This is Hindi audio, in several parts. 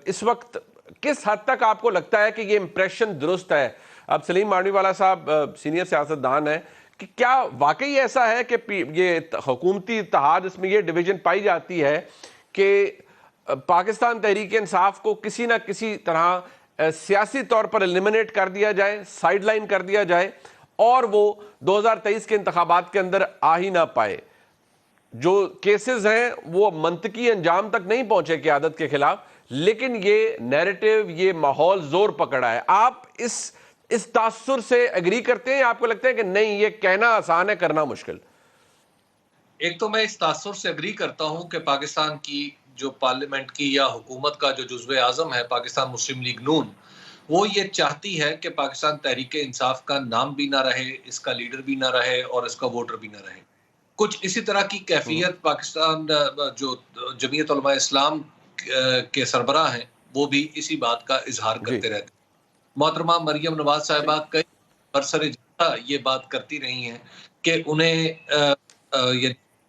इस वक्त किस हद तक आपको लगता है कि ये इंप्रेशन दुरुस्त है? अब सलीम मांडवीवाला साहब सीनियर सियासतदान है कि क्या वाकई ऐसा है कि ये हुकूमती इत्तेहाद, इसमें ये डिवीजन पाई जाती है कि पाकिस्तान तहरीक इंसाफ को किसी ना किसी तरह सियासी तौर पर एलिमिनेट कर दिया जाए, साइडलाइन कर दिया जाए और वो 2023 के इंतखाबात के अंदर आ ही ना पाए? जो केसेस हैं वो मंतकी अंजाम तक नहीं पहुंचे क़यादत के खिलाफ, लेकिन ये नैरेटिव, ये माहौल जोर पकड़ा है। आप इस तासुर से एग्री करते हैं या आपको लगता है कि नहीं, ये कहना आसान है, करना मुश्किल? एक तो मैं इस तासुर से एग्री करता हूं कि पाकिस्तान की जो पार्लियामेंट की या हुकूमत का जो जुज़्वे आज़म है पाकिस्तान मुस्लिम लीग नून, वो ये चाहती है कि पाकिस्तान तहरीक इंसाफ का नाम भी ना रहे, इसका लीडर भी ना रहे और इसका वोटर भी ना रहे। कुछ इसी तरह की कैफियत पाकिस्तान जो जमीयत उलमा इस्लाम के सरबराह हैं, वो भी इसी बात का इजहार करते रहते हैं। मोहतरमा मरियम नवाज साहिबा कई बरसरे ये बात करती रही हैं कि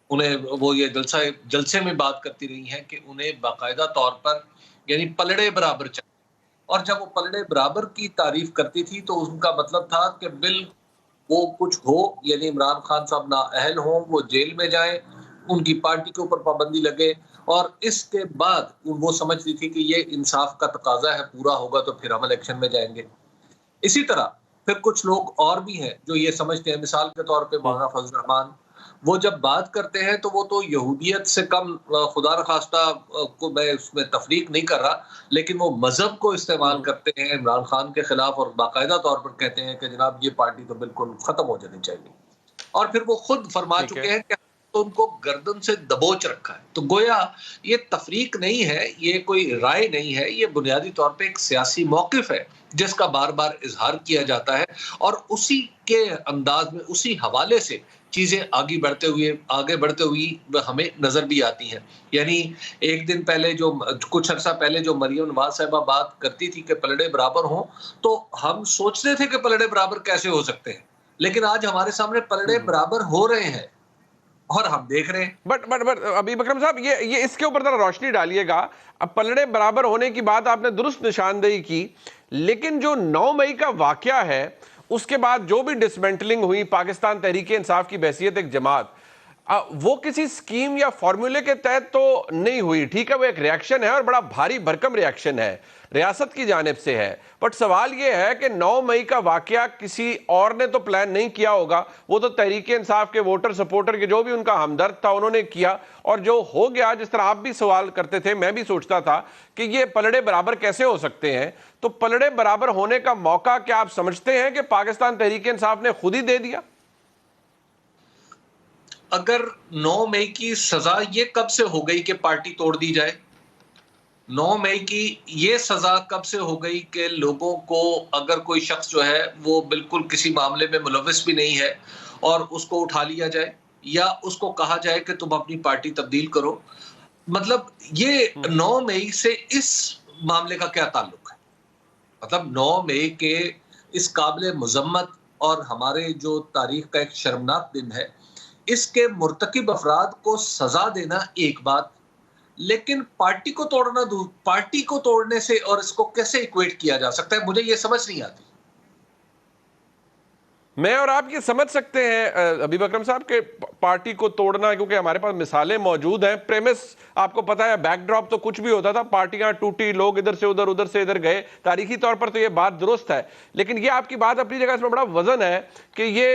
उन्हें वो ये जलसे में बात करती रही हैं कि उन्हें बाकायदा तौर पर यानी पलड़े बराबर चाहिए। और जब वो पलड़े बराबर की तारीफ करती थी तो उनका मतलब था कि बिल वो कुछ हो, यानी इमरान खान साहब नाअहल हों, वो जेल में जाएं, उनकी पार्टी के ऊपर पाबंदी लगे और इसके बाद वो समझती थी कि ये इंसाफ का तकाजा है, पूरा होगा तो फिर हम इलेक्शन में जाएंगे। इसी तरह फिर कुछ लोग और भी हैं जो ये समझते हैं, मिसाल के तौर पे मौलाना फजल रहमान, वो जब बात करते हैं तो वो तो यहूदियत से कम, खुदा न खास्ता को मैं उसमें तफरीक नहीं कर रहा, लेकिन वो मजहब को इस्तेमाल करते हैं इमरान खान के खिलाफ और बाकायदा तौर पर कहते हैं कि जनाब ये पार्टी तो बिल्कुल खत्म हो जानी चाहिए। और फिर वो खुद फरमा चुके हैं कि तो उनको गर्दन से दबोच रखा है। तो गोया ये तफरीक नहीं है, ये कोई राय नहीं है, ये बुनियादी तौर पे एक सियासी मौकिफ है जिसका बार बार इजहार किया जाता है और उसी के अंदाज में, उसी हवाले से चीजें आगे बढ़ते हुए हमें नजर भी आती हैं। यानी एक दिन पहले जो कुछ अर्सा पहले जो मरियम नवाज साहिबा बात करती थी कि पलड़े बराबर हों, तो हम सोचते थे कि पलड़े बराबर कैसे हो सकते हैं, लेकिन आज हमारे सामने पलड़े बराबर हो रहे हैं और हम देख रहे हैं। बट अभी बकरम साहब, ये इसके ऊपर जरा रोशनी डालिएगा। अब पलड़े बराबर होने की बात आपने दुरुस्त निशानदेही की, लेकिन जो 9 मई का वाकया है उसके बाद जो भी डिसमेंटलिंग हुई पाकिस्तान तहरीक इंसाफ की बैसियत एक जमात, वो किसी स्कीम या फॉर्मूले के तहत तो नहीं हुई। ठीक है, वो एक रिएक्शन है और बड़ा भारी भरकम रिएक्शन है, रियासत की जानिब से है। बट सवाल यह है कि 9 मई का वाकया किसी और ने तो प्लान नहीं किया होगा, वो तो तहरीक इंसाफ के वोटर सपोर्टर के जो भी उनका हमदर्द था उन्होंने किया, और जो हो गया, जिस तरह आप भी सवाल करते थे, मैं भी सोचता था कि ये पलड़े बराबर कैसे हो सकते हैं। तो पलड़े बराबर होने का मौका क्या आप समझते हैं कि पाकिस्तान तहरीक इंसाफ ने खुद ही दे दिया? अगर 9 मई की सजा ये कब से हो गई कि पार्टी तोड़ दी जाए? 9 मई की ये सजा कब से हो गई कि लोगों को, अगर कोई शख्स जो है वो बिल्कुल किसी मामले में मुलव्विस भी नहीं है और उसको उठा लिया जाए या उसको कहा जाए कि तुम अपनी पार्टी तब्दील करो? मतलब ये 9 मई से इस मामले का क्या ताल्लुक है? मतलब 9 मई के इस काबिल मुजम्मत और हमारे जो तारीख का एक शर्मनाक दिन है, इसके मुर्तकिब अफराद को सजा देना एक बात, लेकिन पार्टी को तोड़ना पार्टी को तोड़ने से और इसको कैसे इक्वेट किया जा सकता है, मुझे ये समझ नहीं आती। मैं और आप ये समझ सकते हैं अभी बकरम साहब के पार्टी को तोड़ना, क्योंकि हमारे पास मिसालें मौजूद हैं। प्रेमिस आपको पता है, बैकड्रॉप तो कुछ भी होता था, पार्टियां टूटी, लोग इधर से उधर से इधर गए। तारीखी तौर पर तो ये बात दुरुस्त है, लेकिन ये आपकी बात अपनी जगह, इसमें बड़ा वजन है कि ये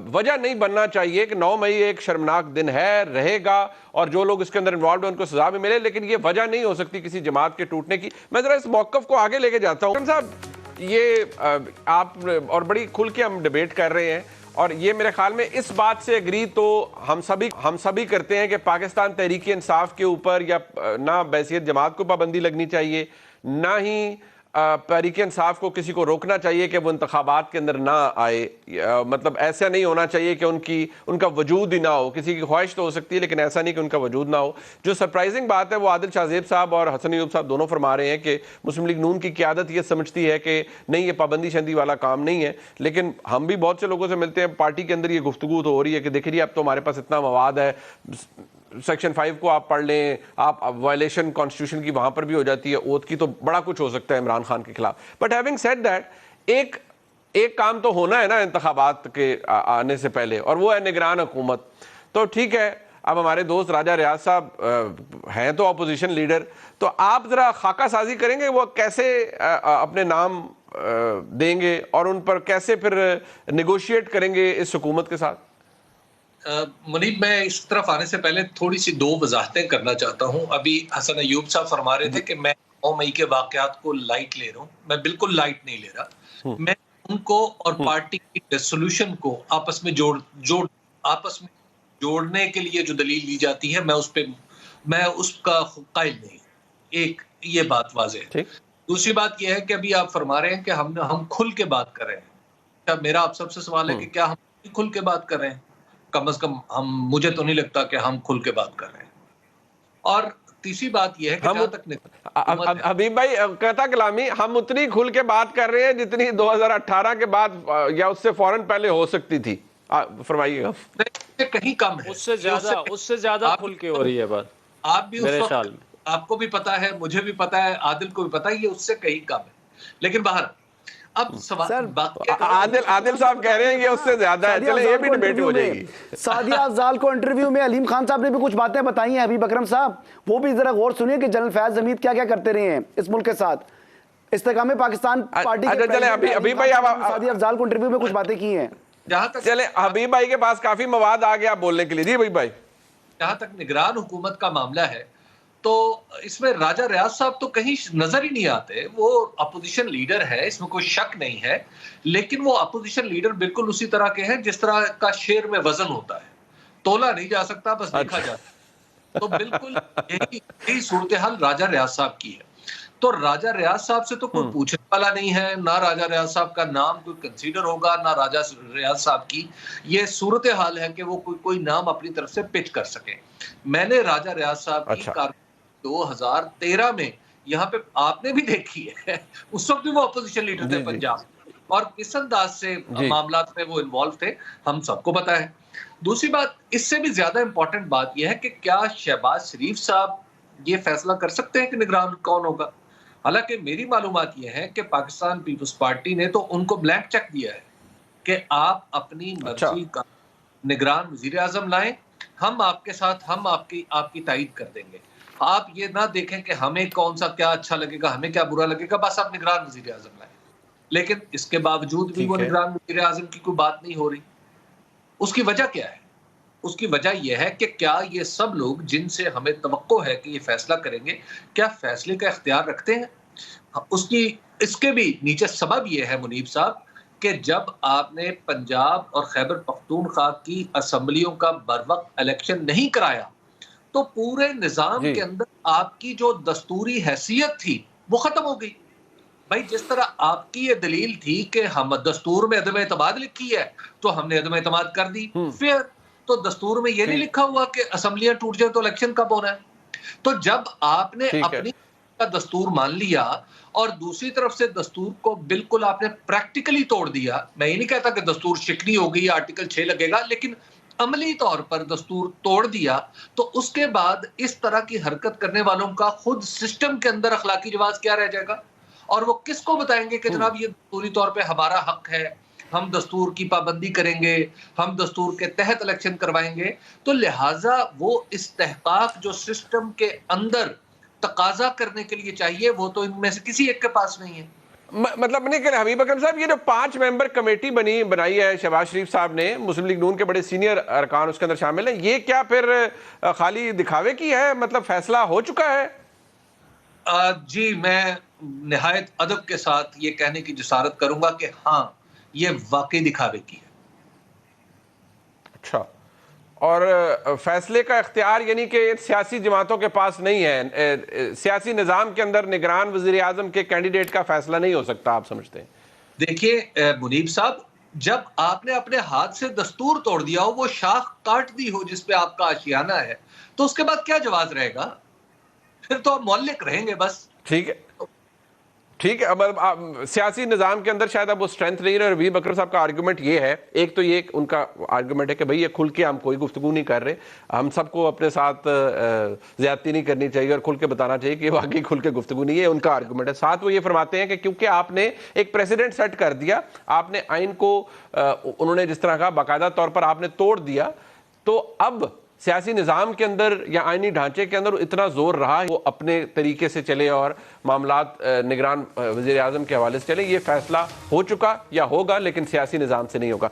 वजह नहीं बनना चाहिए कि 9 मई एक शर्मनाक दिन है, रहेगा और जो लोग इसके अंदर इन्वॉल्व हैं उनको सजा भी मिले, लेकिन ये वजह नहीं हो सकती किसी जमात के टूटने की। मैं जरा इस मौकफ को आगे लेके जाता हूँ साहब। ये आप और बड़ी खुल के हम डिबेट कर रहे हैं और ये मेरे ख्याल में इस बात से एग्री तो हम सभी करते हैं कि पाकिस्तान तहरीक इंसाफ के ऊपर या ना बैसियत जमात को पाबंदी लगनी चाहिए, ना ही तहरीक इंसाफ को किसी को रोकना चाहिए कि वो इंतखाबात के अंदर ना आए। मतलब ऐसा नहीं होना चाहिए कि उनका वजूद ही ना हो। किसी की ख्वाहिश तो हो सकती है, लेकिन ऐसा नहीं कि उनका वजूद ना हो। जो सरप्राइजिंग बात है वो आदिल शाहजेब साहब और हसन अयूब साहब दोनों फरमा रहे हैं कि मुस्लिम लीग नून की क़यादत ये समझती है कि नहीं, ये पाबंदी शंदी वाला काम नहीं है। लेकिन हम भी बहुत से लोगों से मिलते हैं, पार्टी के अंदर ये गुफ्तगू तो हो रही है कि देखिए अब तो हमारे पास इतना मवाद है, सेक्शन 5 को आप पढ़ लें, आप वायलेशन कॉन्स्टिट्यूशन की वहां पर भी हो जाती है, ओथ की, तो बड़ा कुछ हो सकता है इमरान खान के खिलाफ। बट हैविंग सेड दैट, एक काम तो होना है ना इंतखाबात के आने से पहले, और वो है निगरान हुकूमत। तो ठीक है, अब हमारे दोस्त राजा रियाज साहब हैं तो अपोजिशन लीडर, तो आप जरा खाका साजी करेंगे वो कैसे अपने नाम देंगे और उन पर कैसे फिर निगोशिएट करेंगे इस हुकूमत के साथ? मुनीब, मैं इस तरफ आने से पहले थोड़ी सी दो वजाहतें करना चाहता हूं। अभी हसन अयूब साहब फरमा रहे थे कि मैं 9 मई के वाकयात को लाइट ले रहा हूं। मैं बिल्कुल लाइट नहीं ले रहा। मैं उनको और पार्टी की रेसोल्यूशन को आपस में जोड़ने के लिए जो दलील दी जाती है, मैं उसका कायल नहीं। एक ये बात वाज़ेह है। दूसरी बात यह है कि अभी आप फरमा रहे हैं कि हम खुल के बात कर रहे हैं। क्या मेरा आप सबसे सवाल है कि क्या हम खुल के बात कर रहे हैं? कम से कम मुझे तो नहीं लगता कि हम खुल के बात कर रहे हैं। और तीसरी बात यह है कि जहां तक हबीब भाई कहता कलामी, हम उतनी खुल के बात कर रहे हैं जितनी 2018 के बाद या उससे फौरन पहले हो सकती थी। फरमाइएगा। कहीं कम है, उससे ज्यादा खुल के हो रही है बात। आप भी उस वक्त, आपको भी पता है, मुझे भी पता है, आदिल को भी पता है, ये उससे कहीं कम है। लेकिन बाहर अब सवाल आदिल साहब कह रहे हैं ये उससे ज्यादा है। चले ये भी डिबेट हो जाएगी। सादिया अफजाल को इंटरव्यू में अलीम खान साहब ने भी कुछ बातें बताई हैं। हबीब अकरम साहब, वो भी जरा गौर सुनिए कि जनरल फैज हमीद क्या क्या करते रहे हैं इस मुल्क के साथ। इस्तेकाम पाकिस्तान पार्टी के चले हबीब भाई, सादिया अफजाल को इंटरव्यू में कुछ बातें की हैं। जहां तक चले हबीब भाई के पास काफी मवाद आ गया बोलने के लिए। जी हबीब भाई, जहां तक निगरान हुकूमत का मामला है, तो इसमें राजा रियाज साहब तो कहीं नजर ही नहीं आते। वो अपोजिशन लीडर है, इसमें कोई शक नहीं है, लेकिन वो अपोजिशन लीडर बिल्कुल उसी तरह के हैं जिस तरह का शेर में वजन होता है, तोला नहीं जा सकता, बस देखा जाता। तो बिल्कुल यही सूरत हाल राजा रियाज साहब की है। तो राजा रियाज साहब से तो कोई पूछने वाला नहीं है, ना राजा रियाज साहब का नाम कोई कंसीडर होगा, ना राजा रियाज साहब की ये सूरत हाल है कि वो कोई नाम अपनी तरफ से पिच कर सके। मैंने राजा रियाज साहब की 2013 में यहाँ पे आपने भी देखी है, उस वक्त भी वो अपोजिशन लीडर थे पंजाब, और किस अंदाज से मामला में वो इन्वॉल्व थे हम सबको पता है। दूसरी बात, इससे भी ज्यादा इंपॉर्टेंट बात यह है कि क्या शहबाज शरीफ साहब ये फैसला कर सकते हैं कि निगरान कौन होगा? हालांकि मेरी मालूमात यह है कि पाकिस्तान पीपल्स पार्टी ने तो उनको ब्लैंक चेक दिया है कि आप अपनी मर्जी का निगरान वजीर आजम लाएं, हम आपके साथ, हम आपकी तायीद कर देंगे। आप ये ना देखें कि हमें कौन सा क्या अच्छा लगेगा, हमें क्या बुरा लगेगा, बस आप निगरान वजीर आजम लाएं। लेकिन इसके बावजूद भी वो निगरान वजीर आजम की कोई बात नहीं हो रही। उसकी वजह क्या है? उसकी वजह यह है कि क्या ये सब लोग जिनसे हमें तवक्को है कि ये फैसला करेंगे, क्या फैसले का इख्तियार रखते हैं? इसके भी नीचे सबब यह है मुनीब साहब कि जब आपने पंजाब और खैबर पख्तूनख्वा की असम्बलियों का बरवक्त इलेक्शन नहीं कराया, तो पूरे निजाम के अंदर आपकी जो दस्तूरी हैसियत थी वो खत्म हो गई। भाई, जिस तरह आपकी ये दलील थी कि हम दस्तूर में अदम एतमाद लिखी है तो हमने अदम एतमाद कर दी, फिर तो दस्तूर में ये नहीं लिखा हुआ कि असम्बलियां टूट जाए तो इलेक्शन कब होना है। तो जब आपने अपनी का दस्तूर मान लिया और दूसरी तरफ से दस्तूर को बिल्कुल आपने प्रैक्टिकली तोड़ दिया, मैं ये नहीं कहता कि दस्तूर शिकनी हो गई, आर्टिकल 6 लगेगा, लेकिन अमली तौर पर दस्तूर तोड़ दिया, तो उसके बाद इस तरह की हरकत करने वालों का खुद सिस्टम के अंदर अखलाकी जवाब क्या रह जाएगा? और वो किसको बताएंगे कि जनाब ये पूरी तौर पे हमारा हक है, हम दस्तूर की पाबंदी करेंगे, हम दस्तूर के तहत इलेक्शन करवाएंगे। तो लिहाजा वो इस्तेहकाक जो सिस्टम के अंदर तकाजा करने के लिए चाहिए, वो तो इनमें से किसी एक के पास नहीं है। मतलब नहीं करें हबीब अकरम साहब, ये जो 5 मेंबर कमेटी बनाई है शहबाज शरीफ साहब ने, मुस्लिम लीग नून के बड़े सीनियर अरकान उसके अंदर शामिल हैं, ये क्या फिर खाली दिखावे की है? मतलब फैसला हो चुका है? जी, मैं निहायत अदब के साथ ये कहने की जसारत करूंगा कि हाँ, ये वाकई दिखावे की है। अच्छा, और फैसले का इख्तियार यानी कि सियासी जमातों के पास नहीं है, सियासी निज़ाम के अंदर निगरान वज़ीर आज़म के कैंडिडेट का फैसला नहीं हो सकता, आप समझते हैं? देखिए मुनीब साहब, जब आपने अपने हाथ से दस्तूर तोड़ दिया हो, वो शाख काट दी हो जिस पे आपका आशियाना है, तो उसके बाद क्या जवाब रहेगा? फिर तो आप मौलिक रहेंगे बस। ठीक है, ठीक है। अब सियासी निजाम के अंदर शायद अब वो स्ट्रेंथ नहीं रहे। रवीब अकरम साहब का आर्गुमेंट ये है, एक तो ये उनका आर्गुमेंट है कि भाई ये खुल के हम कोई गुफ्तगू नहीं कर रहे, हम सबको अपने साथ ज्यादती नहीं करनी चाहिए और खुल के बताना चाहिए कि वाकई खुल के गुफ्तगू नहीं है, उनका आर्गुमेंट है। साथ वो ये फरमाते हैं कि क्योंकि आपने एक प्रेसिडेंट सेट कर दिया, आपने आइन को उन्होंने जिस तरह का बाकायदा तौर पर आपने तोड़ दिया, तो अब सियासी निज़ाम के अंदर या आइनी ढांचे के अंदर इतना जोर रहा वो अपने तरीके से चले और मामलात निगरान वज़ीर आज़म के हवाले से चले। ये फैसला हो चुका या होगा, लेकिन सियासी निज़ाम से नहीं होगा।